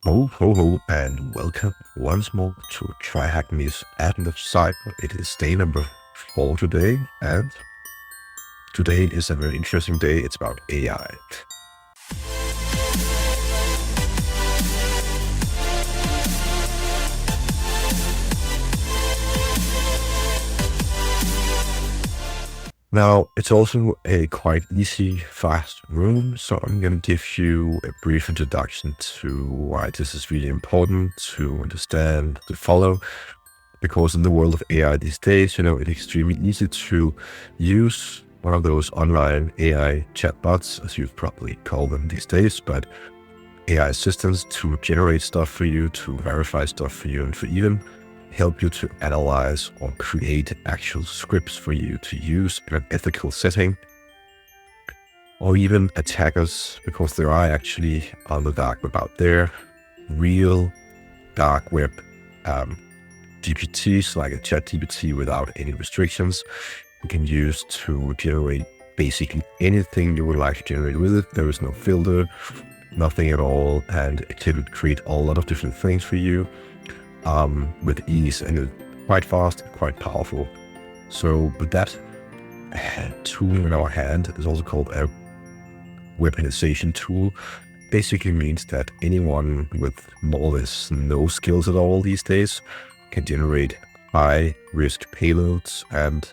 Ho, ho, ho, and welcome once more to TryHackMe's Admin Cycle. It is day number 4 today, and today is a very interesting day. It's about AI. Now, it's also a quite easy, fast room, so I'm going to give you a brief introduction to why this is really important to understand, to follow, because in the world of AI these days, it's extremely easy to use one of those online AI chatbots, as you've probably called them these days, but AI assistants to generate stuff for you, to verify stuff for you, and to even help you to analyze or create actual scripts for you to use in an ethical setting, or even attackers, because there are actually on the dark web out there real dark web GPTs, like a chat GPT without any restrictions, you can use to generate basically anything you would like to generate with it. There is no filter, nothing at all, and it can create a lot of different things for you with ease, and it's quite fast, quite powerful. So with that tool in our hand, is also called a weaponization tool. Basically means that anyone with more or less no skills at all these days can generate high risk payloads and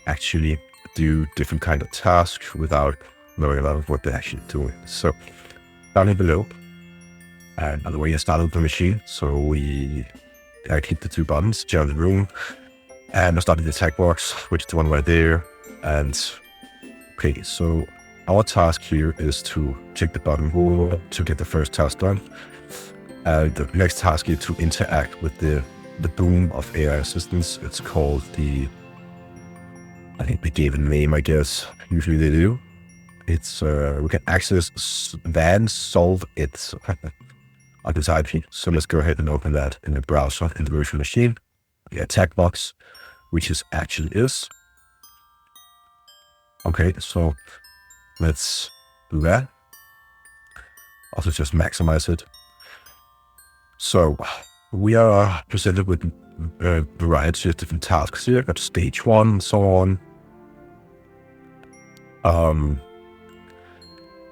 actually do different kind of tasks without knowing a lot of what they're actually doing. So down here below, and by the way, I started the machine, so I hit the two buttons, share the room, and I started the attack box, which is the one right there. And okay, so our task here is to check the button to get the first task done. The next task is to interact with the boom of AI assistants. It's called I think they gave a name, I guess. Usually they do. It's we can access then solve it on the side here. So let's go ahead and open that in the browser in the virtual machine. The attack box, which is actually is. Okay, so let's do that. Also just maximize it. So we are presented with a variety of different tasks here. Got stage 1 and so on.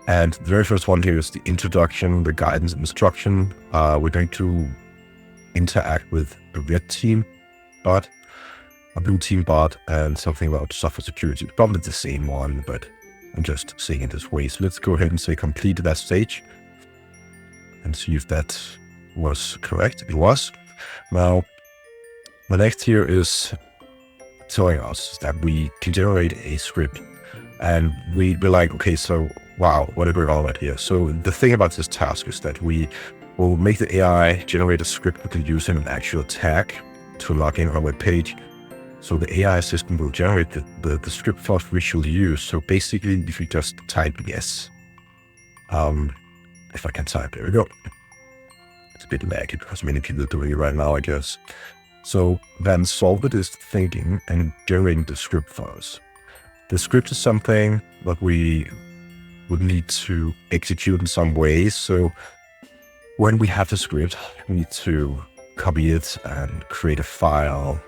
And the very first one here is the introduction, the guidance and instruction. We're going to interact with a red team bot, a blue team bot, and something about software security. Probably the same one, but I'm just saying it this way. So let's go ahead and say complete that stage and see if that was correct. It was. Now, the next here is telling us that we can generate a script, and we're like, okay, so wow, what are we all about here? So the thing about this task is that we will make the AI generate a script we can use in an actual tag to log in on our web page. So the AI assistant will generate the script for us which we'll use. So basically, if you just type yes, if I can type, there we go. It's a bit laggy because many people are doing it right now, I guess. So then solve it is thinking and generating the script for us. The script is something that we would need to execute in some ways. So when we have the script, we need to copy it and create a file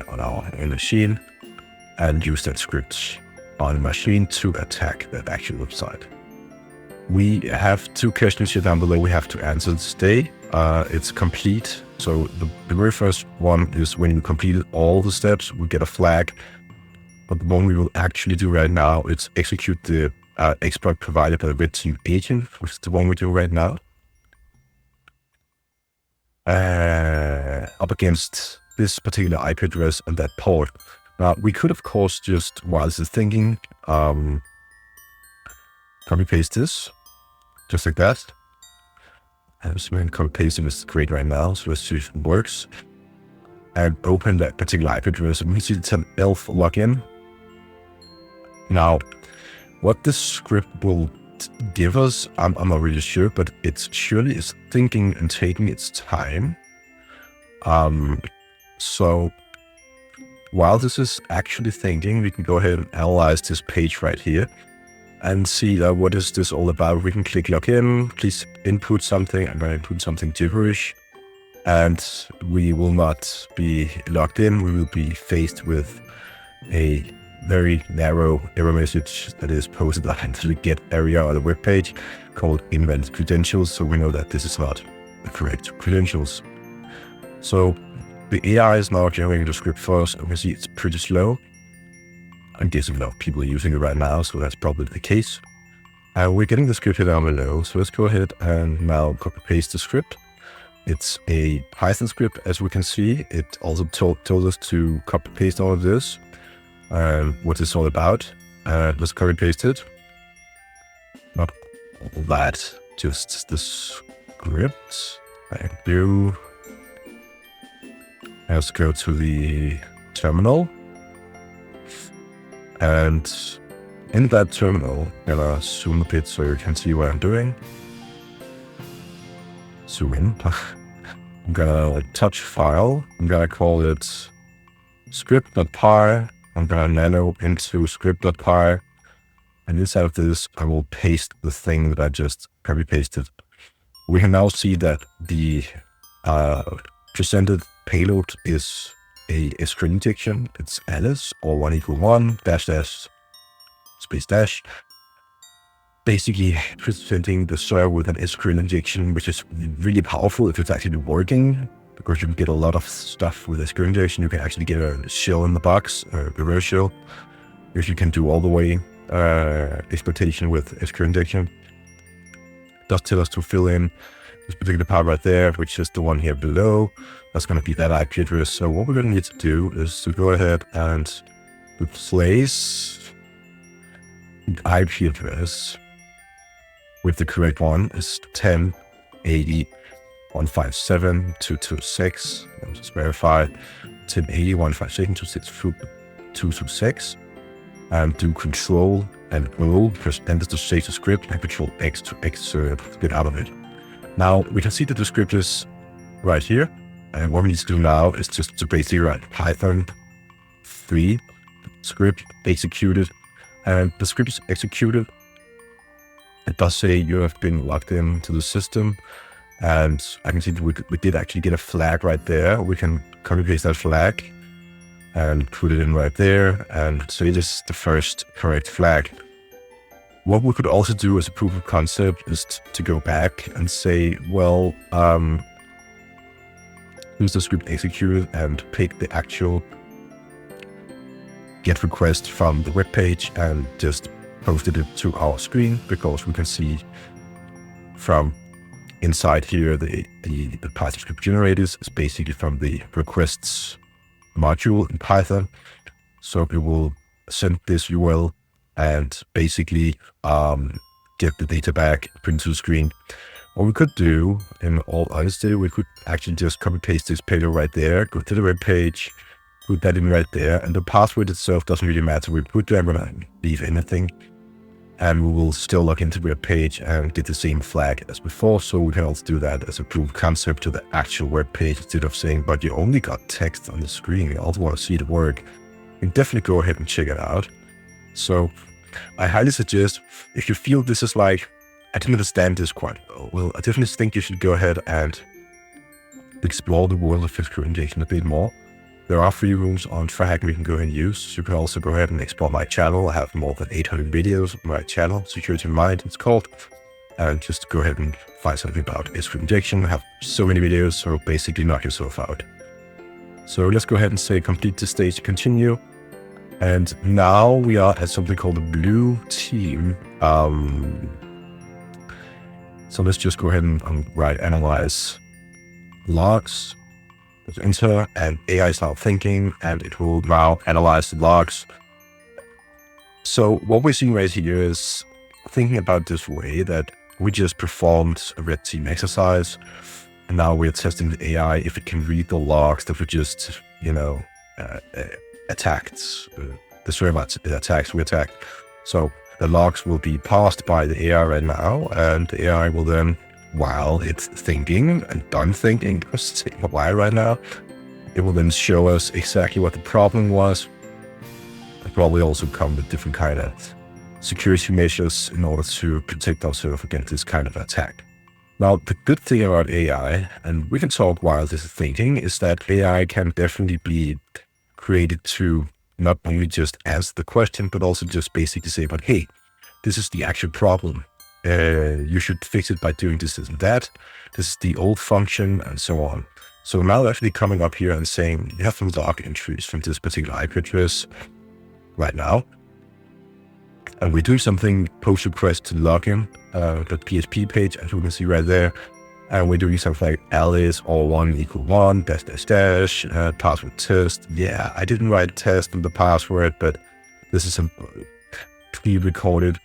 on our machine and use that script on the machine to attack that actual website. We have 2 questions here down below we have to answer today. It's complete. So the very first one is when you completed all the steps, we get a flag. But the one we will actually do right now is execute the exploit provided by the red team agent, which is the one we do right now. Up against this particular IP address and that port. Now, we could, of course, just while this is thinking, copy paste this, just like that. I'm just going to copy paste this great right now, so let's see if it works. And open that particular IP address, and we see it's an ELF login. Now, what this script will give us, I'm not really sure, but it surely is thinking and taking its time. So while this is actually thinking, we can go ahead and analyze this page right here. and see what is this all about. We can click login, please input something. I'm going to input something gibberish, and we will not be logged in. We will be faced with a very narrow error message that is posted into the get area of the web page called invalid credentials. So we know that this is not the correct credentials. So the AI is now generating the script for us. You can see it's pretty slow. I'm guessing a lot of people are using it right now, so that's probably the case. We're getting the script here down below. So let's go ahead and now copy paste the script. It's a Python script, as we can see. It also told us to copy paste all of this. What it's all about. Let's copy paste it. Not all that, just the script. Thank you. Let's go to the terminal. And in that terminal, I'm gonna zoom a bit so you can see what I'm doing. Zoom in. I'm gonna touch file. I'm gonna call it script.py. I'm gonna nano into script.py. And inside of this, I will paste the thing that I just copy pasted. We can now see that the presented payload is a string injection. It's analyse or 1 = 1 -- space dash. Basically presenting the server with an SQL injection, which is really powerful if it's actually working, because you can get a lot of stuff with SQL injection. You can actually get a shell in the box, a reverse shell, if you can do all the way exploitation with SQL injection. It does tell us to fill in this particular part right there, which is the one here below. That's going to be that IP address. So what we're going to need to do is to go ahead and replace the IP address with the correct one. Is 1080.157.226. Let me just verify. 1080.157.226. And do Control and O, press enter to save the script, and Control X to get out of it. Now we can see that the script is right here. And what we need to do now is just to basically write Python 3 script executed. And the script is executed. It does say you have been logged into the system. And I can see that we did actually get a flag right there. We can copy paste that flag and put it in right there. And so it is the first correct flag. What we could also do as a proof of concept is to go back and say, well, here's the script executed, and pick the actual GET request from the web page and just posted it to our screen, because we can see from inside here the Python script generators is basically from the requests module in Python. So it will send this URL and basically get the data back, print to the screen. What we could do, in all honesty, we could actually just copy paste this payload right there, go to the web page, put that in right there, and the password itself doesn't really matter. We put there, I'm gonna leave anything, and we will still log into the web page and get the same flag as before. So we can also do that as a proof of concept to the actual web page, instead of saying, but you only got text on the screen. You also want to see the work. You can definitely go ahead and check it out. So I highly suggest, if you feel this is like, I didn't understand this quite well, I definitely think you should go ahead and explore the world of SQL injection a bit more. There are free rooms on TryHackMe you can go ahead and use. You can also go ahead and explore my channel. I have more than 800 videos on my channel, Security in Mind it's called. And just go ahead and find something about SQL injection. I have so many videos, so basically knock yourself out. So let's go ahead and say complete this stage, continue. And now we are at something called the blue team. So let's just go ahead and write analyze logs. Let's enter, and AI is now thinking, and it will now analyze the logs. So what we're seeing right here is thinking about this way, that we just performed a red team exercise, and now we're testing the AI if it can read the logs that we just, attacked. The server attacks we attacked. So the logs will be passed by the AI right now, and the AI will then, while it's thinking and done thinking, it's taking a while right now, it will then show us exactly what the problem was. It probably also come with different kind of security measures in order to protect ourselves against this kind of attack. Now, the good thing about AI, and we can talk while this is thinking, is that AI can definitely be created to not only just answer the question, but also just basically say, but hey, this is the actual problem. You should fix it by doing this and that. This is the old function and so on. So now actually coming up here and saying, you have some log entries from this particular IP address right now. And we do something post request to login, the PHP page, as you can see right there. And we're doing something like alias or 1 equal 1 dash dash dash password test. Yeah, I didn't write test in the password, but this is a pre-recorded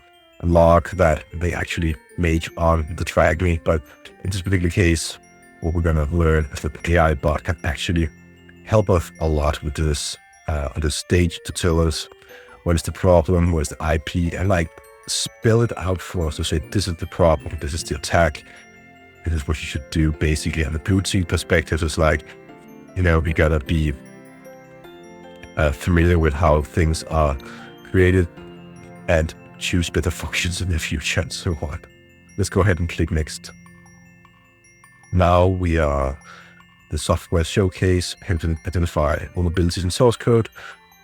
log that they actually made on the TryHackMe. But in this particular case, what we're going to learn is that the AI bot can actually help us a lot with this on this stage to tell us what is the problem, what is the IP, and like spell it out for us to say, this is the problem, this is the attack, this is what you should do. Basically, on the boutique perspective, it's like, we gotta be familiar with how things are created and choose better functions in the future and so on. Let's go ahead and click next. Now we are the software showcase, help to identify vulnerabilities in source code.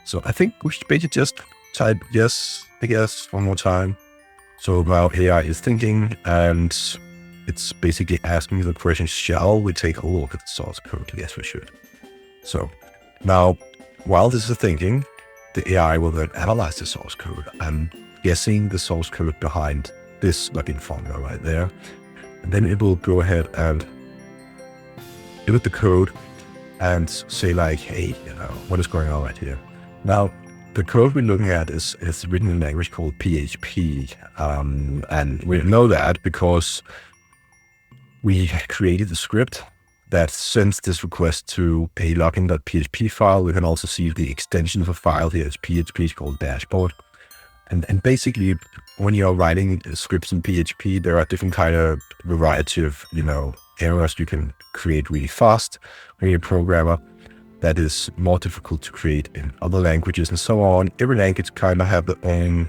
So I think we should basically just type yes, I guess, one more time. So now AI is thinking, and it's basically asking the question, shall we take a look at the source code? Yes, we should. So now, while this is thinking, the AI will then analyze the source code. I'm guessing the source code behind this login formula right there. And then it will go ahead and look at the code and say like, hey, what is going on right here? Now, the code we're looking at is written in a language called PHP. And we know that because we created a script that sends this request to a login.php file. We can also see the extension of a file here is PHP called dashboard. And basically, when you're writing scripts in PHP, there are different kind of variety of, errors you can create really fast when you're a programmer. That is more difficult to create in other languages and so on. Every language kind of have their own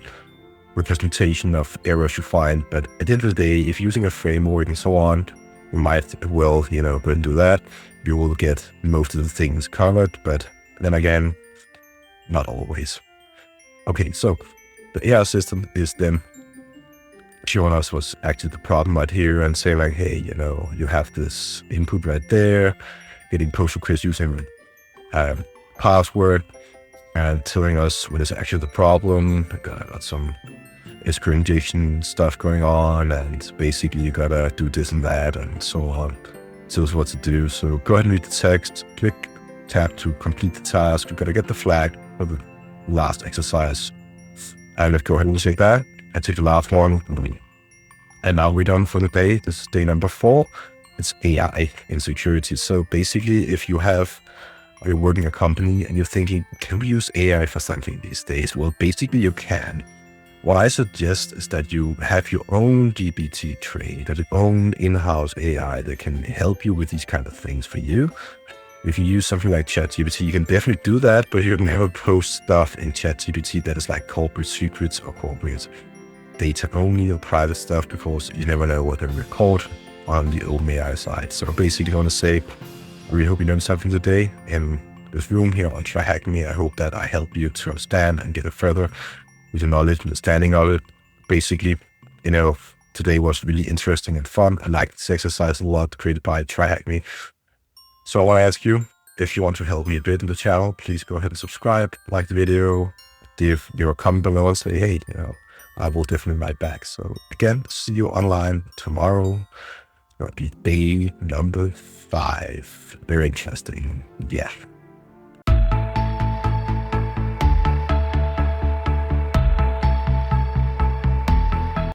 representation of errors you find. But at the end of the day, if using a framework and so on, you might well, go and do that. You will get most of the things covered, but then again, not always. Okay, so the AI system is then showing us what's actually the problem right here and saying like, hey, you have this input right there, getting post request using password and telling us what is actually the problem. Got some SQL injection stuff going on, and basically you gotta do this and that and so on. Tells us what to do. So go ahead and read the text, click tab to complete the task. You gotta get the flag for the last exercise. And let's go ahead and take that and take the last one. And now we're done for the day. This is day number 4. It's AI in security. So basically, if you're working a company and you're thinking, can we use AI for something these days? Well, basically you can. What I suggest is that you have your own GPT trained, your own in-house AI that can help you with these kind of things for you. If you use something like ChatGPT, you can definitely do that, but you can never post stuff in ChatGPT that is like corporate secrets or corporate data only or private stuff, because you never know what they record on the OpenAI side. So basically I want to say, I really hope you learned something today in this room here on TryHackMe. I hope that I help you to understand and get it further with your knowledge and understanding of it. Basically, today was really interesting and fun. I liked this exercise a lot, created by TryHackMe. So I want to ask you, if you want to help me a bit in the channel, please go ahead and subscribe, like the video, leave your comment below and say, hey, I will definitely write back. So again, see you online tomorrow. It'll be day number 5. Very interesting. Yeah.